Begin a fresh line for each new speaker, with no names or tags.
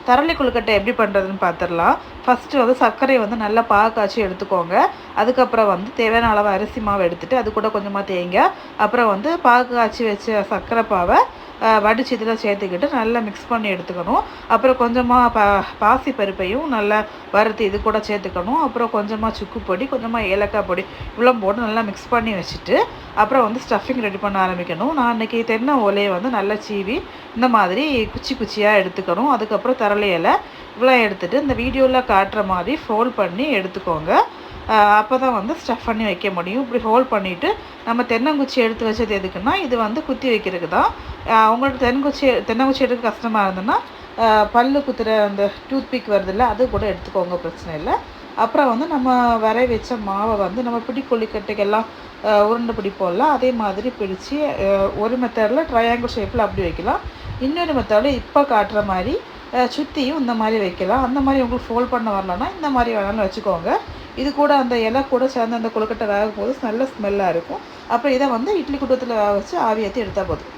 தரளி கொழுக்கட்டை எப்படி பண்ணுறதுன்னு பார்த்துடலாம். ஃபஸ்ட்டு வந்து சர்க்கரையை வந்து நல்லா பாகு காய்ச்சி எடுத்துக்கோங்க. அதுக்கப்புறம் வந்து தேவையான அளவு அரிசி மாவு எடுத்துகிட்டு அது கூட கொஞ்சமாக தேங்காய், அப்புறம் வந்து பாகு காய்ச்சி வச்ச சர்க்கரை பாவை வடித்து இதில் சேர்த்துக்கிட்டு நல்லா மிக்ஸ் பண்ணி எடுத்துக்கணும். அப்புறம் கொஞ்சமாக பாசி பருப்பையும் நல்லா வறுத்து இது கூட சேர்த்துக்கணும். அப்புறம் கொஞ்சமாக சுக்கு பொடி, கொஞ்சமாக ஏலக்காய் பொடி இவ்வளோ போட்டு நல்லா மிக்ஸ் பண்ணி வச்சுட்டு அப்புறம் வந்து ஸ்டஃபிங் ரெடி பண்ண ஆரம்பிக்கணும். நான் இன்றைக்கி தென்னை ஓலையை வந்து நல்லா சீவி இந்த மாதிரி குச்சி குச்சியாக எடுத்துக்கணும். அதுக்கப்புறம் தரளி இலை இவ்வளோ எடுத்துகிட்டு இந்த வீடியோவில் காட்டுற மாதிரி ஃபோல்ட் பண்ணி எடுத்துக்கோங்க. அப்போ தான் வந்து ஸ்டஃப் பண்ணி வைக்க முடியும். இப்படி ஹோல்ட் பண்ணிவிட்டு நம்ம தென்னங்குச்சி எடுத்து வச்சது எதுக்குன்னா இது வந்து குத்தி வைக்கிறதுக்கு தான். அவங்களுக்கு தென்னங்குச்சி எடுக்க கஷ்டமாக இருந்ததுன்னா பல்லு குத்துற அந்த டூத் பிக் வருதில்ல அது கூட எடுத்துக்கோங்க, பிரச்சனை இல்லை. அப்புறம் வந்து நம்ம வரை வச்ச மாவை வந்து நம்ம பிடி கொழுக்கட்டைக்கெல்லாம் உருண்டை பிடிப்போம்ல அதே மாதிரி பிடிச்சி ஒரு மெத்தடில் ட்ரையாங்கிள் ஷேப்பில் அப்படி வைக்கலாம். இன்னொரு மெத்தடில் இப்போ காட்டுற மாதிரி சுற்றியும் இந்த மாதிரி வைக்கலாம். அந்த மாதிரி உங்களுக்கு ஃபோல்ட் பண்ண வரலன்னா இந்த மாதிரி வேணாலும் வச்சுக்கோங்க. இது கூட அந்த இலை கூட சேர்ந்து அந்த கொழுக்கட்டை வேக போது நல்ல ஸ்மெல்லாக இருக்கும். அப்புறம் இதை வந்து இட்லி குட்டத்தில் வேக வச்சு ஆவி ஏற்றி எடுத்தால் போதும்.